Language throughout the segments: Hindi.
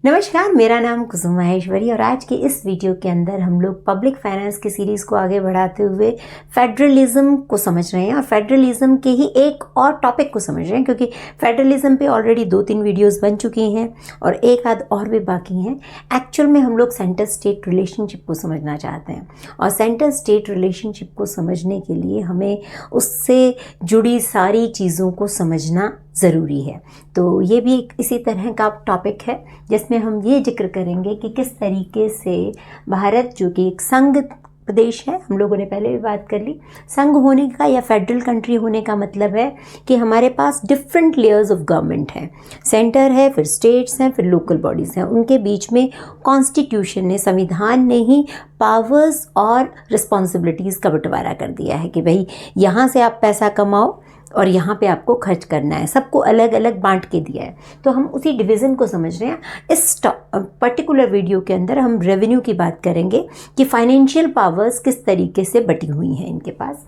नमस्कार, मेरा नाम कुसुम माहेश्वरी और आज के इस वीडियो के अंदर हम लोग पब्लिक फाइनेंस की सीरीज़ को आगे बढ़ाते हुए फेडरलिज्म को समझ रहे हैं और फेडरलिज्म के ही एक और टॉपिक को समझ रहे हैं, क्योंकि फेडरलिज्म पे ऑलरेडी 2-3 वीडियोस बन चुकी हैं और एक आध और भी बाकी हैं। एक्चुअल में हम लोग सेंटर स्टेट रिलेशनशिप को समझना चाहते हैं और सेंटर स्टेट रिलेशनशिप को समझने के लिए हमें उससे जुड़ी सारी चीज़ों को समझना ज़रूरी है। तो ये भी एक इसी तरह का टॉपिक है जिसमें हम ये जिक्र करेंगे कि किस तरीके से भारत, जो कि एक संघ प्रदेश है, हम लोगों ने पहले भी बात कर ली, संघ होने का या फेडरल कंट्री होने का मतलब है कि हमारे पास डिफरेंट लेयर्स ऑफ गवर्नमेंट है। सेंटर है, फिर स्टेट्स हैं, फिर लोकल बॉडीज़ हैं। उनके बीच में कॉन्स्टिट्यूशन ने, संविधान ने ही पावर्स और रिस्पॉन्सिबिलिटीज़ का बंटवारा कर दिया है कि भाई यहाँ से आप पैसा कमाओ और यहाँ पे आपको खर्च करना है, सबको अलग अलग बांट के दिया है। तो हम उसी डिवीज़न को समझ रहे हैं। इस पर्टिकुलर वीडियो के अंदर हम रेवेन्यू की बात करेंगे कि फाइनेंशियल पावर्स किस तरीके से बटी हुई हैं इनके पास।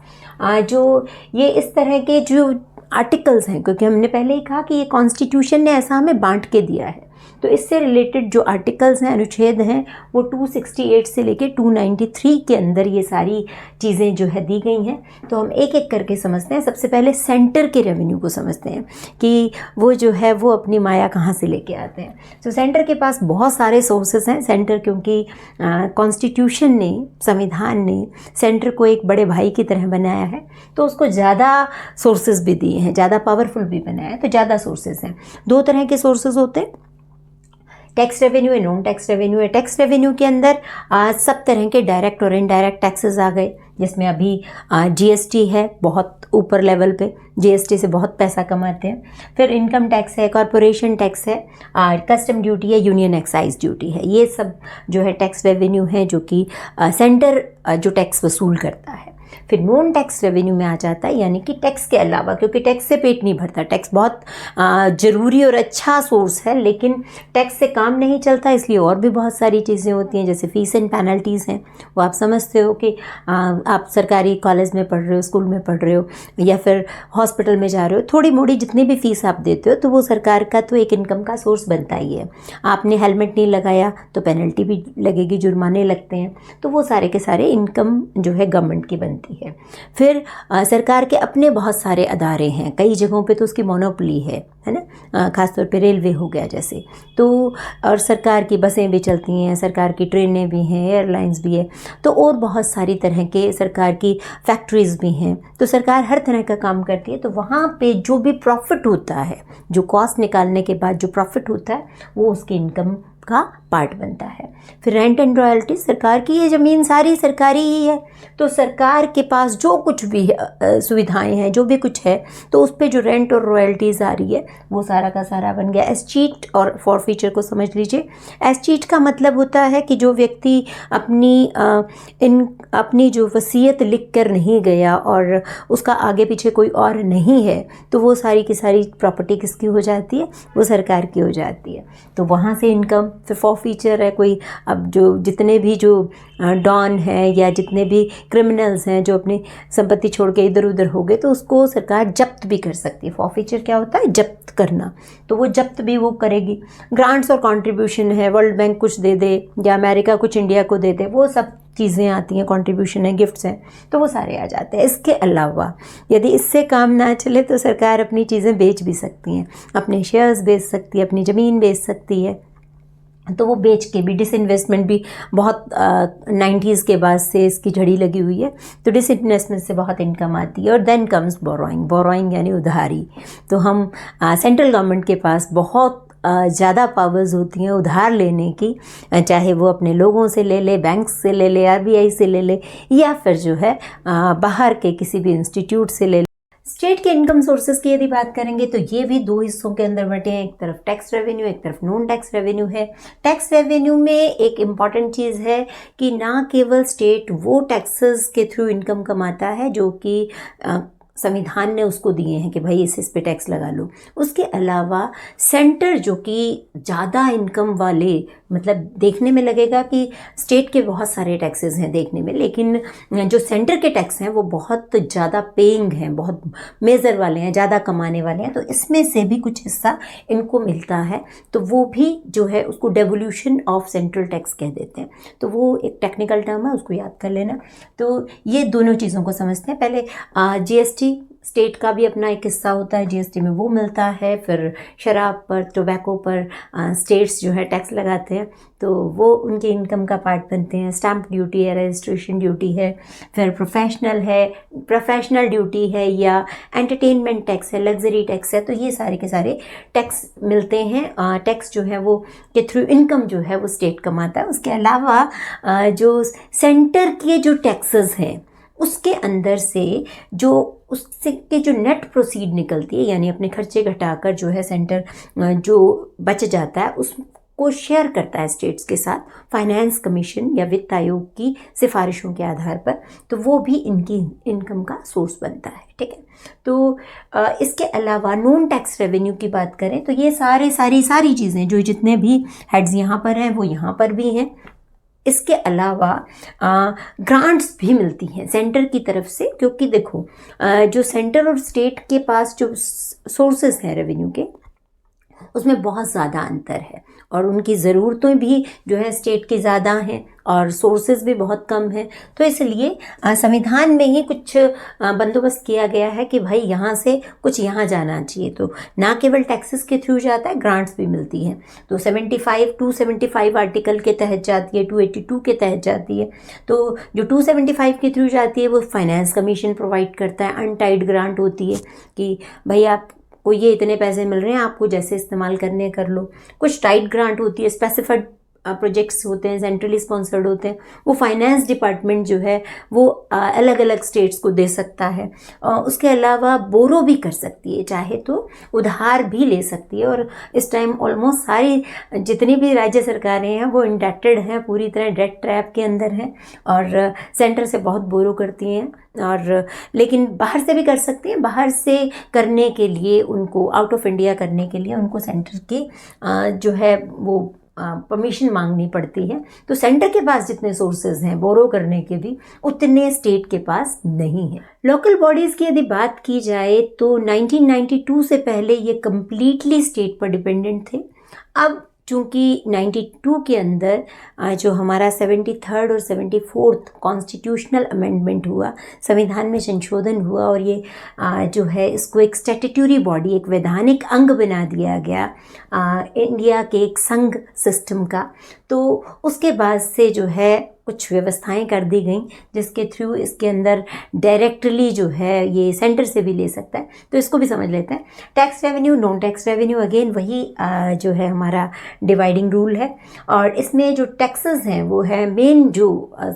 जो ये इस तरह के जो आर्टिकल्स हैं, क्योंकि हमने पहले ही कहा कि ये कॉन्स्टिट्यूशन ने ऐसा हमें बांट के दिया है, तो इससे रिलेटेड जो आर्टिकल्स हैं, अनुच्छेद हैं, वो 268 से लेके 293 के अंदर ये सारी चीज़ें जो है दी गई हैं। तो हम एक एक करके समझते हैं। सबसे पहले सेंटर के रेवेन्यू को समझते हैं कि वो जो है वो अपनी माया कहाँ से लेके आते हैं। तो सेंटर के पास बहुत सारे सोर्सेस हैं। सेंटर, क्योंकि कॉन्स्टिट्यूशन ने, संविधान ने सेंटर को एक बड़े भाई की तरह बनाया है, तो उसको ज़्यादा सोर्सेज भी दिए हैं, ज़्यादा पावरफुल भी बनाया है, तो ज़्यादा सोर्सेज हैं। 2 तरह के सोर्सेज होते हैं, टैक्स रेवेन्यू है, नॉन टैक्स रेवेन्यू है। टैक्स रेवेन्यू के अंदर सब तरह के डायरेक्ट और इनडायरेक्ट टैक्सेस आ गए, जिसमें अभी जीएसटी है बहुत ऊपर लेवल पे, जीएसटी से बहुत पैसा कमाते हैं। फिर इनकम टैक्स है, कॉरपोरेशन टैक्स है, कस्टम ड्यूटी है, यूनियन एक्साइज ड्यूटी है। ये सब जो है टैक्स रेवेन्यू है, जो कि सेंटर जो टैक्स वसूल करता है। फिर नॉन टैक्स रेवेन्यू में आ जाता है, यानी कि टैक्स के अलावा, क्योंकि टैक्स से पेट नहीं भरता। टैक्स बहुत ज़रूरी और अच्छा सोर्स है, लेकिन टैक्स से काम नहीं चलता, इसलिए और भी बहुत सारी चीज़ें होती हैं, जैसे फ़ीस एंड पेनल्टीज़ हैं। वो आप समझते हो कि आप सरकारी कॉलेज में पढ़ रहे हो, स्कूल में पढ़ रहे हो, या फिर हॉस्पिटल में जा रहे हो, थोड़ी मोड़ी जितनी भी फ़ीस आप देते हो, तो वो सरकार का तो एक इनकम का सोर्स बनता ही है। आपने हेलमेट नहीं लगाया तो पेनल्टी भी लगेगी, जुर्माने लगते हैं, तो वो सारे के सारे इनकम जो है गवर्नमेंट की बनती है। फिर सरकार के अपने बहुत सारे अदारे हैं, कई जगहों पे तो उसकी मोनोपोली है ना, खासतौर पे रेलवे हो गया जैसे, तो और सरकार की बसें भी चलती हैं, सरकार की ट्रेनें भी हैं, एयरलाइंस भी है, तो और बहुत सारी तरह के सरकार की फैक्ट्रीज़ भी हैं। तो सरकार हर तरह का काम करती है। तो वहाँ पे जो भी प्रॉफिट होता है, जो कॉस्ट निकालने के बाद जो प्रॉफिट होता है, वो उसकी इनकम का पार्ट बनता है। फिर रेंट एंड रॉयल्टी, सरकार की ये ज़मीन सारी सरकारी ही है, तो सरकार के पास जो कुछ भी सुविधाएं हैं, जो भी कुछ है, तो उस पर जो रेंट और रॉयल्टीज़ आ रही है, वो सारा का सारा बन गया। एस्चीट और फॉरफीचर को समझ लीजिए। एस्चीट का मतलब होता है कि जो व्यक्ति अपनी जो वसीयत लिख कर नहीं गया और उसका आगे पीछे कोई और नहीं है, तो वो सारी की सारी प्रॉपर्टी किसकी हो जाती है? वो सरकार की हो जाती है। तो वहाँ से इनकम। फिर फॉरफीचर है, कोई अब जो जितने भी जो डॉन है या जितने भी क्रिमिनल्स हैं जो अपनी संपत्ति छोड़ के इधर उधर हो गए, तो उसको सरकार जब्त भी कर सकती है। फॉरफीचर क्या होता है? जब्त करना। तो वो जब्त भी वो करेगी। ग्रांट्स और कंट्रीब्यूशन है, वर्ल्ड बैंक कुछ दे दे या अमेरिका कुछ इंडिया को दे दे, वो सब चीज़ें आती हैं, कंट्रीब्यूशन है, गिफ्ट्स हैं, तो वो सारे आ जाते हैं। इसके अलावा यदि इससे काम ना चले तो सरकार अपनी चीज़ें बेच भी सकती हैं, अपने शेयर्स बेच सकती है, अपनी ज़मीन बेच सकती है, तो वो बेच के भी, डिसइन्वेस्टमेंट भी बहुत 90s के बाद से इसकी झड़ी लगी हुई है, तो डिसइन्वेस्टमेंट से बहुत इनकम आती है। और देन कम्स बोरोइंग। बोरोइंग यानी उधारी। तो हम सेंट्रल गवर्नमेंट के पास बहुत ज़्यादा पावर्स होती हैं उधार लेने की, चाहे वो अपने लोगों से ले ले, बैंक से ले ले, आरबीआई से ले ले, या फिर जो है बाहर के किसी भी इंस्टीट्यूट से ले ले। स्टेट के इनकम सोर्सेज की यदि बात करेंगे तो ये भी 2 हिस्सों के अंदर बटे हैं। एक तरफ टैक्स रेवेन्यू, एक तरफ नॉन टैक्स रेवेन्यू है। टैक्स रेवेन्यू में एक इम्पॉर्टेंट चीज़ है कि ना केवल स्टेट वो टैक्सेस के थ्रू इनकम कमाता है जो कि संविधान ने उसको दिए हैं कि भाई इस पे टैक्स लगा लो। उसके अलावा सेंटर जो कि ज़्यादा इनकम वाले, मतलब देखने में लगेगा कि स्टेट के बहुत सारे टैक्सेस हैं देखने में, लेकिन जो सेंटर के टैक्स हैं वो बहुत ज़्यादा पेइंग हैं, बहुत मेजर वाले हैं, ज़्यादा कमाने वाले हैं, तो इसमें से भी कुछ हिस्सा इनको मिलता है। तो वो भी जो है उसको डेवोल्यूशन ऑफ सेंट्रल टैक्स कह देते हैं। तो वो एक टेक्निकल टर्म है, उसको याद कर लेना। तो ये दोनों चीज़ों को समझते हैं। पहले जीएसटी, स्टेट का भी अपना एक हिस्सा होता है जीएसटी में, वो मिलता है। फिर शराब पर, टोबैको पर स्टेट्स जो है टैक्स लगाते हैं, तो वो उनके इनकम का पार्ट बनते हैं। स्टैम्प ड्यूटी है, रजिस्ट्रेशन ड्यूटी है, फिर प्रोफेशनल ड्यूटी है, या एंटरटेनमेंट टैक्स है, लग्जरी टैक्स है। तो ये सारे के सारे टैक्स मिलते हैं। टैक्स जो है वो के थ्रू इनकम जो है वो स्टेट कमाता है। उसके अलावा जो सेंटर के जो टैक्सेस हैं उसके अंदर से जो उससे के जो नेट प्रोसीड निकलती है, यानी अपने खर्चे घटाकर जो है सेंटर जो बच जाता है उसको शेयर करता है स्टेट्स के साथ फाइनेंस कमीशन या वित्त आयोग की सिफारिशों के आधार पर। तो वो भी इनकी इनकम का सोर्स बनता है। ठीक है। तो इसके अलावा नॉन टैक्स रेवेन्यू की बात करें तो ये सारी चीज़ें जो जितने भी हेड्स यहाँ पर हैं वो यहाँ पर भी हैं। इसके अलावा ग्रांट्स भी मिलती हैं सेंटर की तरफ से, क्योंकि देखो जो सेंटर और स्टेट के पास जो सोर्सेस हैं रेवेन्यू के उसमें बहुत ज़्यादा अंतर है, और उनकी ज़रूरतें भी जो है स्टेट की ज़्यादा हैं और सोर्सेज भी बहुत कम हैं। तो इसलिए संविधान में ही कुछ बंदोबस्त किया गया है कि भाई यहाँ से कुछ यहाँ जाना चाहिए। तो ना केवल टैक्सेस के थ्रू जाता है, ग्रांट्स भी मिलती हैं। तो 275 आर्टिकल के तहत जाती है, 282 के तहत जाती है। तो जो 275 के थ्रू जाती है वो फाइनेंस कमीशन प्रोवाइड करता है। अनटाइड ग्रांट होती है कि भाई आप को ये इतने पैसे मिल रहे हैं, आपको जैसे इस्तेमाल करने कर लो। कुछ टाइट ग्रांट होती है, स्पेसिफाइड प्रोजेक्ट्स होते हैं, सेंट्रली स्पॉन्सर्ड होते हैं, वो फाइनेंस डिपार्टमेंट जो है वो अलग अलग स्टेट्स को दे सकता है। उसके अलावा बोरो भी कर सकती है, चाहे तो उधार भी ले सकती है। और इस टाइम ऑलमोस्ट सारी जितनी भी राज्य सरकारें हैं वो इंडेप्टेड हैं, पूरी तरह डेट ट्रैप के अंदर हैं और सेंटर से बहुत बोरो करती हैं। और लेकिन बाहर से भी कर सकती हैं। बाहर से करने के लिए उनको, आउट ऑफ इंडिया करने के लिए उनको सेंटर के जो है वो परमिशन मांगनी पड़ती है। तो सेंटर के पास जितने सोर्सेज हैं बोरो करने के भी, उतने स्टेट के पास नहीं है। लोकल बॉडीज़ की यदि बात की जाए तो 1992 से पहले ये कम्प्लीटली स्टेट पर डिपेंडेंट थे। अब चूँकि 92 के अंदर जो हमारा 73rd और 74th कॉन्स्टिट्यूशनल अमेंडमेंट हुआ, संविधान में संशोधन हुआ और ये जो है इसको एक स्टैट्यूटरी बॉडी, एक वैधानिक अंग बना दिया गया इंडिया के एक संघ सिस्टम का। तो उसके बाद से जो है कुछ व्यवस्थाएं कर दी गई जिसके थ्रू इसके अंदर डायरेक्टली जो है ये सेंटर से भी ले सकता है। तो इसको भी समझ लेते हैं। Tax revenue, non tax revenue, again वही जो है हमारा डिवाइडिंग रूल है। और इसमें जो टैक्सेस हैं वो है मेन, जो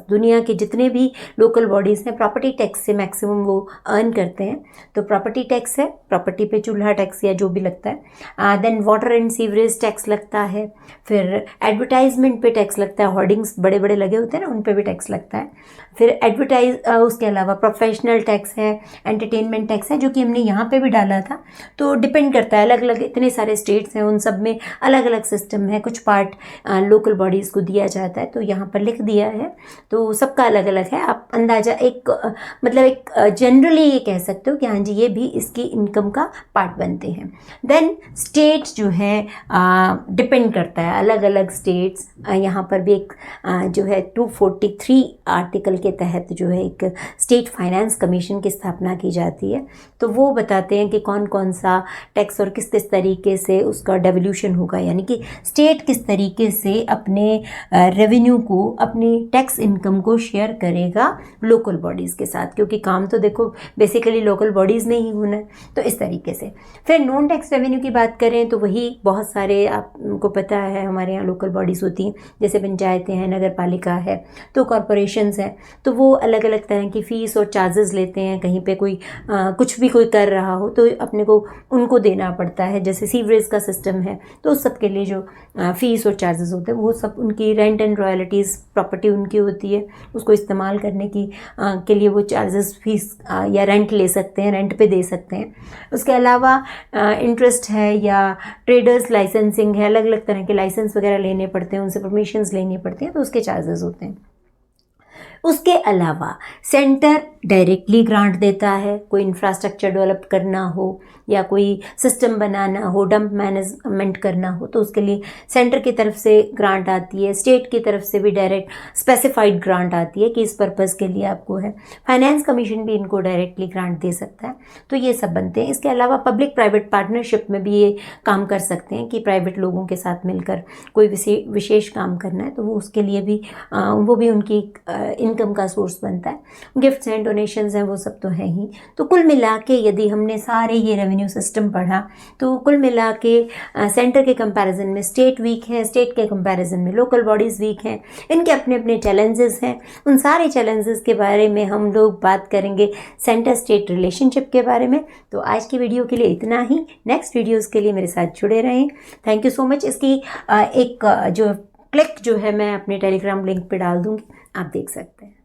दुनिया के जितने भी लोकल बॉडीज़ हैं प्रॉपर्टी टैक्स से मैक्सिमम वो अर्न करते हैं। तो प्रॉपर्टी टैक्स है, प्रॉपर्टी पे चूल्हा टैक्स या जो भी लगता है। Then water and sewerage tax लगता है। फिर एडवर्टाइजमेंट पे टैक्स लगता है, होर्डिंग्स बड़े बड़े लगे होते हैं ना, उन पे भी टैक्स लगता है। फिर उसके अलावा प्रोफेशनल टैक्स है, एंटरटेनमेंट टैक्स है, जो कि हमने यहाँ पे भी डाला था। तो डिपेंड करता है, अलग अलग इतने सारे स्टेट्स हैं, उन सब में अलग अलग सिस्टम है। कुछ पार्ट लोकल बॉडीज़ को दिया जाता है, तो यहाँ पर लिख दिया है। तो सबका अलग अलग है। आप अंदाज़ा मतलब एक जनरली ये कह सकते हो कि हाँ जी ये भी इसकी इनकम का पार्ट बनते हैं। देन स्टेट्स जो है डिपेंड करता है, अलग अलग स्टेट्स। यहाँ पर भी एक जो है 243 आर्टिकल के तहत जो है एक स्टेट फाइनेंस कमीशन की स्थापना की जाती है। तो वो बताते हैं कि कौन कौन सा टैक्स और किस किस तरीके से उसका डेवोल्यूशन होगा, यानी कि स्टेट किस तरीके से अपने रेवेन्यू को, अपनी टैक्स इनकम को शेयर करेगा लोकल बॉडीज़ के साथ, क्योंकि काम तो देखो बेसिकली लोकल बॉडीज़ में ही होना है। तो इस तरीके से फिर नॉन टैक्स रेवेन्यू की बात करें तो वही बहुत सारे आपको पता है हमारे यहाँ लोकल बॉडीज़ होती हैं, जैसे पंचायतें हैं, नगर पालिका है, तो कॉरपोरेशंस हैं तो वो अलग अलग तरह की फ़ीस और चार्जेस लेते हैं। कहीं पे कोई कुछ भी कोई कर रहा हो तो अपने को उनको देना पड़ता है। जैसे सीवरेज का सिस्टम है तो उस सब के लिए जो फ़ीस और चार्जेस होते हैं वो सब उनकी रेंट एंड रॉयल्टीज़ प्रॉपर्टी उनकी होती है, उसको इस्तेमाल करने की के लिए वो चार्जेस फीस या रेंट ले सकते हैं, रेंट पे दे सकते हैं। उसके अलावा इंटरेस्ट है या ट्रेडर्स लाइसेंसिंग है, अलग अलग तरह के लाइसेंस वगैरह लेने पड़ते हैं, उनसे परमिशंस लेनी पड़ती हैं तो उसके चार्जेस होते हैं। उसके अलावा सेंटर डायरेक्टली ग्रांट देता है, कोई इंफ्रास्ट्रक्चर डेवलप करना हो या कोई सिस्टम बनाना हो, डंप मैनेजमेंट करना हो तो उसके लिए सेंटर की तरफ से ग्रांट आती है। स्टेट की तरफ से भी डायरेक्ट स्पेसिफाइड ग्रांट आती है कि इस पर्पज़ के लिए आपको है। फाइनेंस कमीशन भी इनको डायरेक्टली ग्रांट दे सकता है। तो ये सब बनते हैं। इसके अलावा पब्लिक प्राइवेट पार्टनरशिप में भी ये काम कर सकते हैं कि प्राइवेट लोगों के साथ मिलकर कोई विशेष काम करना है तो वो उसके लिए भी वो भी उनकी इनकम का सोर्स बनता है। गिफ्ट्स हैं, डोनेशंस हैं, वो सब तो है ही। तो कुल मिला के यदि हमने सारे ये रेवेन्यू सिस्टम पढ़ा तो कुल मिला के सेंटर के कंपैरिजन में स्टेट वीक है, स्टेट के कंपैरिजन में लोकल बॉडीज़ वीक हैं। इनके अपने अपने चैलेंजेस हैं। उन सारे चैलेंजेस के बारे में हम लोग बात करेंगे सेंटर स्टेट रिलेशनशिप के बारे में। तो आज की वीडियो के लिए इतना ही। नेक्स्ट वीडियोज़ के लिए मेरे साथ जुड़े रहें। Thank you so much. इसकी एक जो क्लिक जो है मैं अपने टेलीग्राम लिंक पे डाल दूँगी, आप देख सकते हैं।